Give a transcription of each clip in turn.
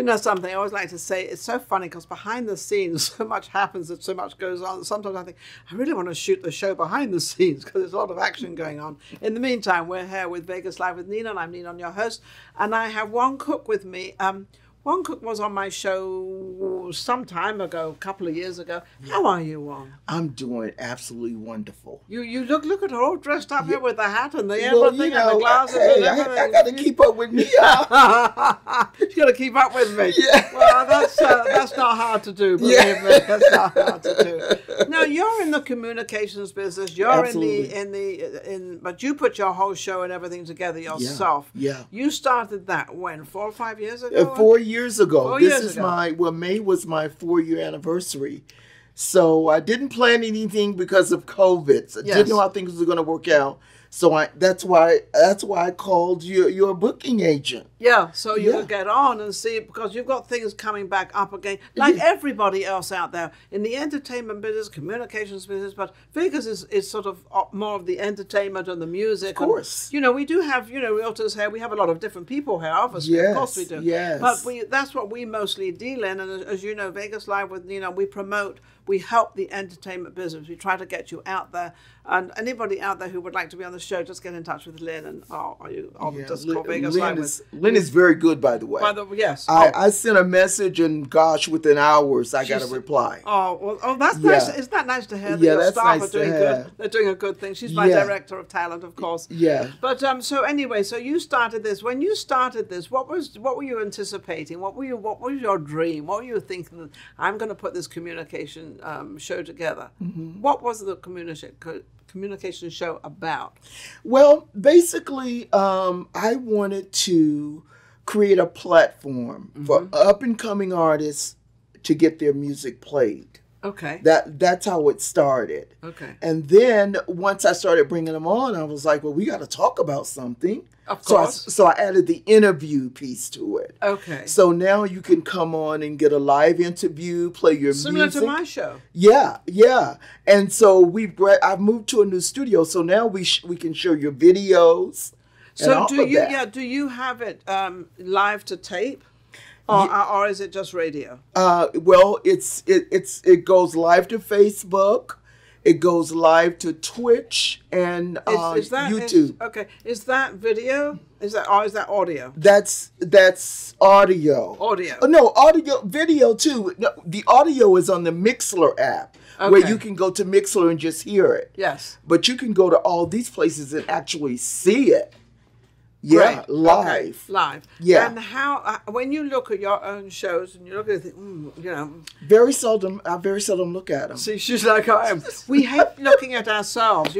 You know something, I always like to say, it's so funny because behind the scenes, so much happens and so much goes on. Sometimes I think, I really want to shoot the show behind the scenes because there's a lot of action going on. In the meantime, we're here with Vegas Live with Ninon. I'm Ninon, your host, and I have Wong Cook with me. Wong Cook was on my show some time ago, a couple of years ago. How are you, Wong? I'm doing absolutely wonderful. You look at her all dressed up here with the hat and the Well, everything and the glasses and everything. I got to keep up with Mia. You got to keep up with me. Yeah. Well, that's not hard to do. Believe me, that's not hard to do. Now you're in the communications business. You're Absolutely. but you put your whole show and everything together yourself. Yeah. You started that when 4 or 5 years ago. 4 years ago. 4 This years is ago. May was my 4-year anniversary. So I didn't plan anything because of COVID. So I didn't know how things were going to work out. So that's why I called your booking agent. Yeah, so you will get on and see, because you've got things coming back up again, like everybody else out there in the entertainment business, communications business. But Vegas is sort of more of the entertainment and the music. Of course. And, we do have, realtors here. We have a lot of different people here, obviously. Yes, of course we do. yes. But that's what we mostly deal in. And as you know, Vegas Live with, we help the entertainment business. We try to get you out there. And anybody out there who would like to be on the show, just get in touch with Lynn and just call Vegas Live. Lynn is very good, by the way. Yes. I sent a message, and gosh, within hours I got a reply. That's nice. Isn't that nice to hear that your staff nice are doing good? They're doing a good thing. She's my director of talent, of course. Yeah. But so you started this. When you started this, what were you anticipating? What was your dream? What were you thinking? I'm going to put this communication show together. Mm-hmm. What was the communication show about? Well, basically, I wanted to create a platform for up and coming artists to get their music played. Okay. That's how it started. Okay. And then once I started bringing them on, I was like, well, we got to talk about something. Of course. So I added the interview piece to it. Okay. So now you can come on and get a live interview, play your music. Similar to my show. Yeah. And so I've moved to a new studio, so now we can show your videos. So do you have it live to tape? Or is it just radio? Well, it goes live to Facebook, it goes live to Twitch and YouTube. Is that video? Is that audio? That's audio. Audio. Oh, no, video too. No, the audio is on the Mixler app, where you can go to Mixler and just hear it. Yes. But you can go to all these places and actually see it. Yeah, right. Live. Okay. Live. Yeah. And how, when you look at your own shows and you look at it, very seldom look at them. See, she's like I am. We hate looking at ourselves.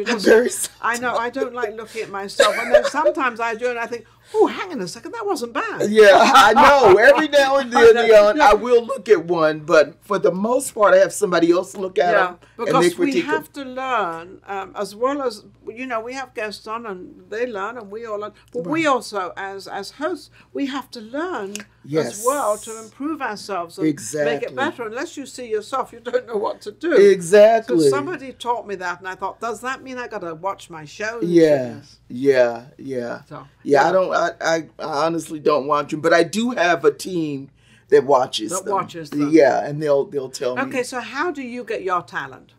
I know, I don't like looking at myself. And then sometimes I do and I think, oh, hang on a second, that wasn't bad. Yeah, I know. Every now and then, I will look at one, but for the most part, I have somebody else look at them. Because we have to learn, as well as, we have guests on and they learn and we all learn. But we also, as hosts, we have to learn as well to improve ourselves and make it better. Unless you see yourself, you don't know what to do. Exactly. So somebody taught me that, and I thought, does that mean I got to watch my shows? Yeah. So, I honestly don't watch them, but I do have a team that watches them. Yeah, and they'll tell me. Okay, so how do you get your talent?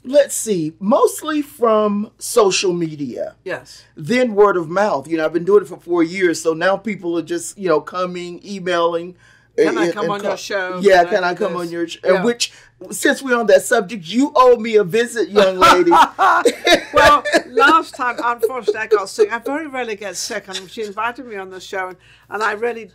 Let's see. Mostly from social media. Yes. Then word of mouth. I've been doing it for 4 years, so now people are just, coming, emailing. Can I come on your show? Yeah, can I come on your show? Yeah. Which, since we're on that subject, you owe me a visit, young lady. Well, last time, unfortunately, I got sick. I very rarely get sick, and she invited me on the show, and I really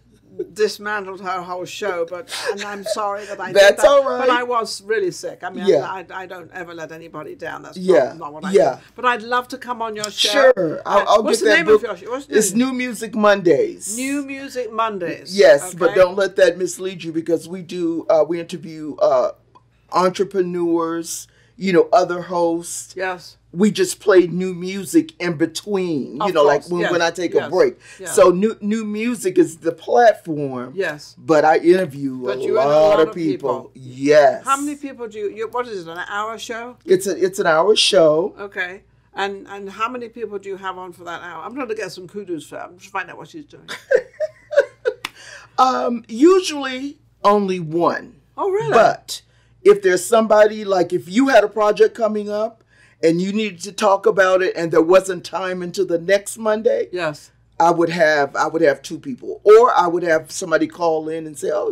dismantled her whole show, and I'm sorry that I did that. That's all right. But I was really sick. I mean, I don't ever let anybody down. That's not what I do. But I'd love to come on your show. Sure. I'll what's get the that name book. Of your show? It's New Music Mondays. New Music Mondays. Yes, but don't let that mislead you, because we interview entrepreneurs, other hosts. Yes. We just play new music in between, like when I take a break. Yes. So new music is the platform. Yes. But I interview a lot of people. Yes. How many people do you, what is it, an hour show? It's an hour show. Okay. And how many people do you have on for that hour? I'm trying to get some kudos for her. I'm just find out what she's doing. Usually only one. Oh, really? But if there's somebody, like if you had a project coming up and you needed to talk about it and there wasn't time until the next Monday, yes, I would have two people, or I would have somebody call in and say, "Oh,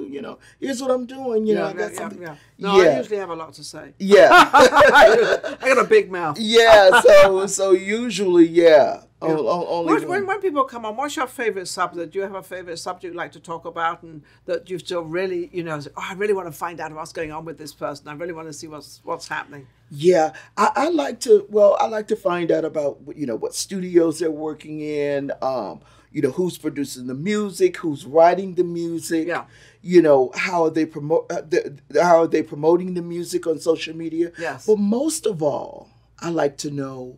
here's what I'm doing. I got something." Yeah. No, I usually have a lot to say. Yeah, I got a big mouth. Yeah, so usually, yeah. Only when people come on, what's your favorite subject? Do you have a favorite subject you like to talk about, and that you still really, I really want to find out what's going on with this person. I really want to see what's happening. Yeah, I like to find out about what studios they're working in. Who's producing the music, who's writing the music. Yeah. How are they promoting the music on social media? Yes. But most of all, I like to know,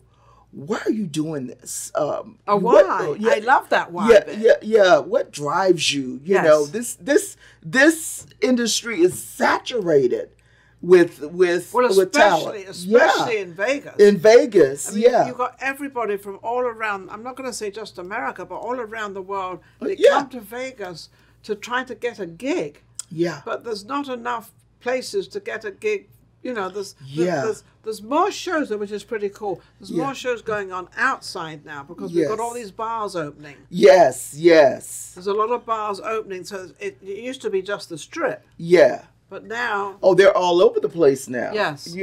why are you doing this? Why? I love that why. Yeah. What drives you? This industry is saturated with talent. Especially in Vegas. In Vegas, you've got everybody from all around. I'm not going to say just America, but all around the world. They come to Vegas to try to get a gig. Yeah. But there's not enough places to get a gig. There's more shows, which is pretty cool. There's more shows going on outside now because we've got all these bars opening. Yes. There's a lot of bars opening. So it used to be just the Strip. Yeah. But now... Oh, they're all over the place now. Yes.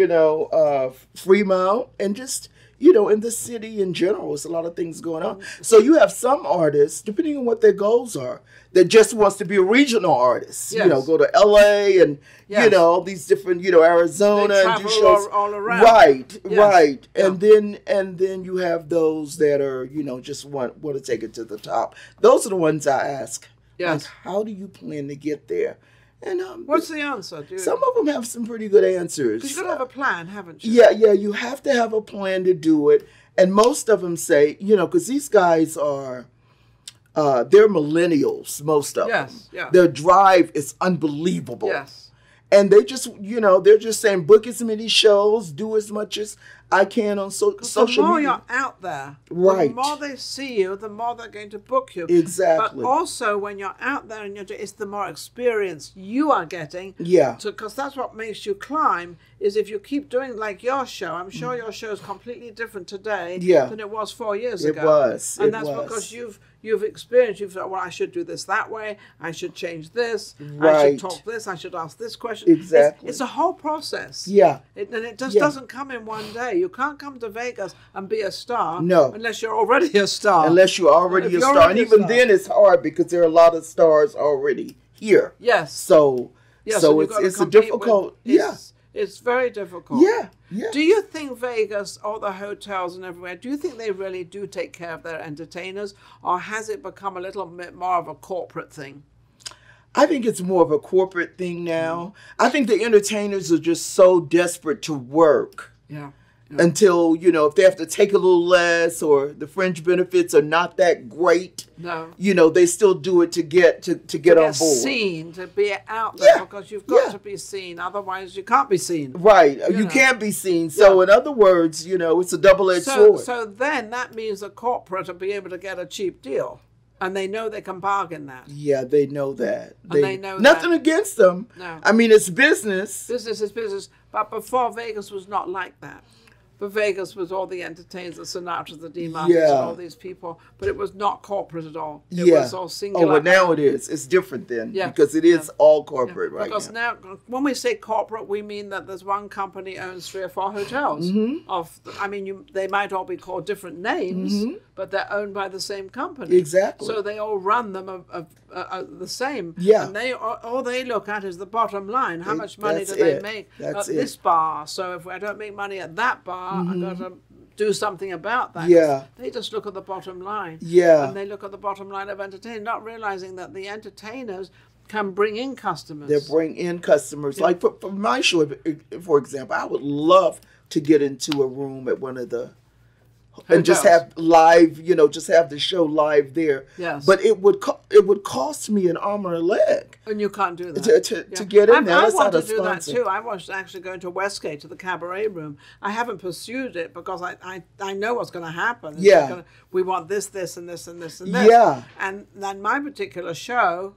Fremont and just, in the city in general, there's a lot of things going on. So you have some artists, depending on what their goals are, that just wants to be a regional artist. Yes. Go to LA and, all these different, Arizona. They and do shows all around. Right. Yeah. And then you have those that are, just want to take it to the top. Those are the ones I ask. Yes. Like, how do you plan to get there? And what's the answer? Some of them have some pretty good answers. Because you've got to have a plan, haven't you? Yeah, you have to have a plan to do it. And most of them say, because these guys are, they're millennials, most of them. Yes, yeah. Their drive is unbelievable. Yes. And they just, they're just saying, book as many shows, do as much as I can on social media. The more you're out there, right, the more they see you, the more they're going to book you. Exactly. But also, when you're out there and it's the more experience you are getting. Yeah. Because that's what makes you climb, is if you keep doing like your show. I'm sure your show is completely different today than it was 4 years ago. It was. And that's because you've experienced, you've thought, well, I should do this that way, I should change this, right, I should talk this, I should ask this question. Exactly. It's a whole process. Yeah. And it just doesn't come in one day. You can't come to Vegas and be a star. No. Unless you're already a star. Unless you're already a star. And even then it's hard because there are a lot of stars already here. Yes. So it's a difficult, It's very difficult. Yeah. Do you think Vegas, all the hotels and everywhere, do you think they really do take care of their entertainers? Or has it become a little bit more of a corporate thing? I think it's more of a corporate thing now. I think the entertainers are just so desperate to work. Yeah. Until, if they have to take a little less or the fringe benefits are not that great, they still do it to get on board. Seen, to be out there because you've got to be seen. Otherwise, you can't be seen. Right. You can't be seen. So, in other words, it's a double-edged sword. So then that means the corporate will be able to get a cheap deal. And they know they can bargain that. Yeah, they know that. They know nothing against them. No. I mean, it's business. Business is business. But before, Vegas was not like that. But Vegas was all the entertainers, the Sinatras, the Dean Martins, and all these people. But it was not corporate at all. It was all singular. Oh, but now it is. It's different then. Yeah. Because it is all corporate right now. Because now, when we say corporate, we mean that there's one company owns 3 or 4 hotels. They might all be called different names, but they're owned by the same company. Exactly. So they all run them the same. Yeah. And all they look at is the bottom line. How much money do they make at this bar? So if I don't make money at that bar, I've got to do something about that. Yeah. They just look at the bottom line. Yeah. And they look at the bottom line of entertainment, not realizing that the entertainers can bring in customers. They bring in customers. Yeah. Like for my show, for example, I would love to get into a room at one of the and just have live, you know, just have the show live there. Yes. But it would cost me an arm or a leg. And you can't do that. To get in there. I want to do that too. I was actually going to Westgate to the cabaret room. I haven't pursued it because I know what's going to happen. We want this, and this, and this, and this. Yeah. And then my particular show,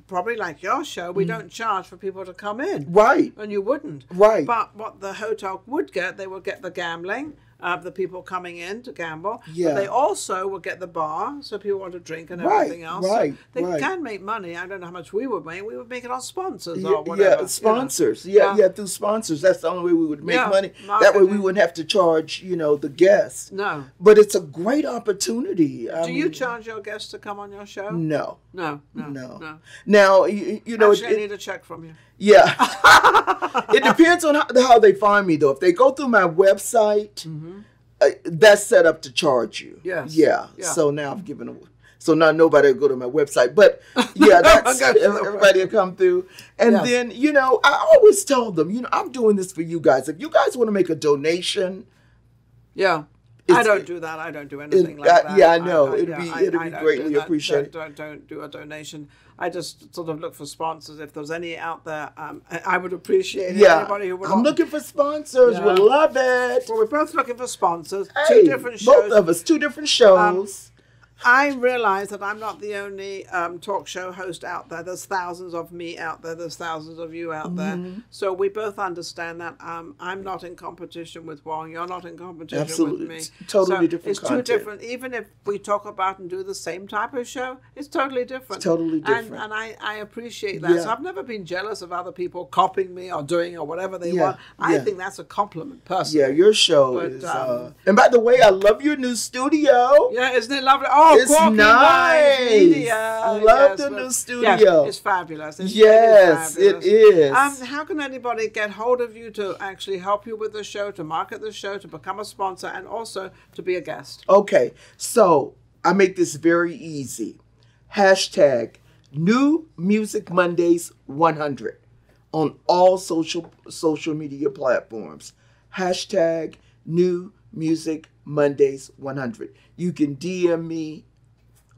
probably like your show, we don't charge for people to come in. Right. And you wouldn't. Right. But what the hotel would get, they would get the gambling. The people coming in to gamble. Yeah. But they also will get the bar, so people want to drink and everything else. Right, so they can make money. I don't know how much we would make. We would make it on sponsors or whatever. Yeah, sponsors. You know? Yeah, through sponsors. That's the only way we would make money. Marketing. That way we wouldn't have to charge, you know, the guests. No. But it's a great opportunity. Do you charge your guests to come on your show? No. No. Now, you know... Actually, I need a check from you. Yeah. It depends on how they find me, though. If they go through my website, that's set up to charge you. Yes. Yeah. So now I've given them... So now nobody will go to my website. But, yeah, that's everybody will come through. And then, you know, I always tell them, you know, I'm doing this for you guys. If you guys want to make a donation... Yeah. I don't do that. I don't do anything like that. Yeah, I know. It'd be greatly appreciated. Don't do a donation. I just sort of look for sponsors. If there's any out there, I would appreciate it. Anybody who would I'm looking for sponsors. Would love it. Well, we're both looking for sponsors. Hey, 2 different shows. Both of us, 2 different shows. I realize that I'm not the only talk show host out there. There's thousands of me out there. There's thousands of you out there. So we both understand that I'm not in competition with Wong. You're not in competition with me. It's totally different content. It's 2 different. Even if we talk about and do the same type of show, it's totally different. It's totally different. And I appreciate that. So I've never been jealous of other people copying me or doing or whatever they want. I think that's a compliment, personally. Yeah, your show is... and by the way, I love your new studio. Yeah, isn't it lovely? Oh, it's nice. I love the new studio. It's fabulous. It is. How can anybody get hold of you to actually help you with the show, to market the show, to become a sponsor, and also to be a guest? Okay, so I make this very easy. Hashtag New Music Mondays 100 on all social media platforms. Hashtag New Music Mondays 100. You can DM me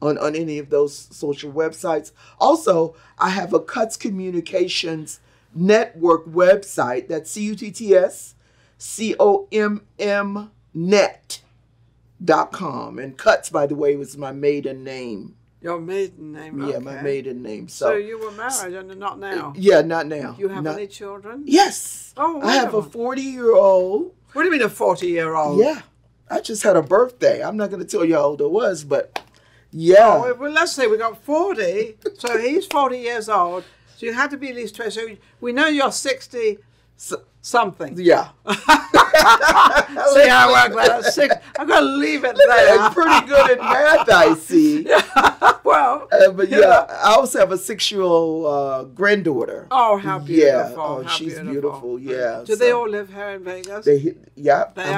on any of those social websites. Also, I have a Cuts Communications Network website. That's CUTTSCOMM.net.com. And Cuts, by the way, was my maiden name. Your maiden name? Yeah, my maiden name. So you were married and not now? Yeah, not now. You have any children? Yes. Oh, wonderful. I have a 40-year-old. What do you mean a 40-year-old? Yeah. I just had a birthday. I'm not going to tell you how old it was, but yeah. Oh, well, let's say we got 40. So he's 40 years old. So you had to be at least 20. So we know you're 60 something. Yeah. See how I work that? 6. I'm going to leave it there. I'm pretty good at math, I see. Well. But yeah, I also have a 6-year-old granddaughter. Oh, how beautiful. Yeah. Oh, she's beautiful. Yeah. Do they all live here in Vegas? I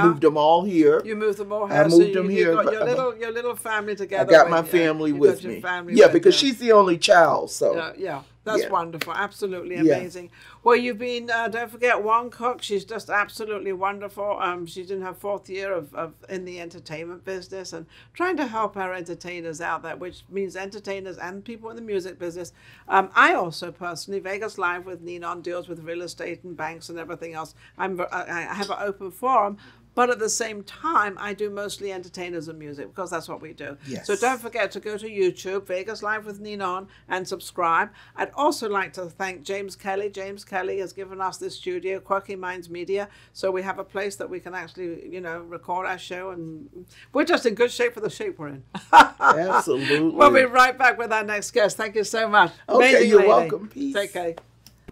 moved them all here. You moved them all here? I moved them here. You got your little family together. I got my family with me. Yeah, because she's the only child. So yeah. That's wonderful. Absolutely amazing. Yeah. Well, you've been, don't forget, Wong Cook. She's just absolutely wonderful. She's in her 4th year of in the entertainment business and trying to help our entertainers out there, which means entertainers and people in the music business. I also personally, Vegas Live with Ninon deals with real estate and banks and everything else. I have an open forum. But at the same time, I do mostly entertainers and music because that's what we do. Yes. So don't forget to go to YouTube, Vegas Live with Ninon, and subscribe. I'd also like to thank James Kelly. James Kelly has given us this studio, Quirky Minds Media. So we have a place that we can actually, record our show. And we're just in good shape for the shape we're in. Absolutely. We'll be right back with our next guest. Thank you so much. Okay, amazing you're lady. welcome. Peace. Take care.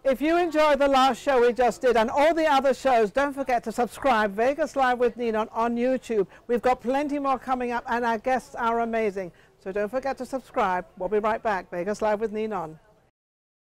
If you enjoyed the last show we just did and all the other shows, don't forget to subscribe, Vegas Live with Ninon on YouTube. We've got plenty more coming up and our guests are amazing. So don't forget to subscribe. We'll be right back, Vegas Live with Ninon.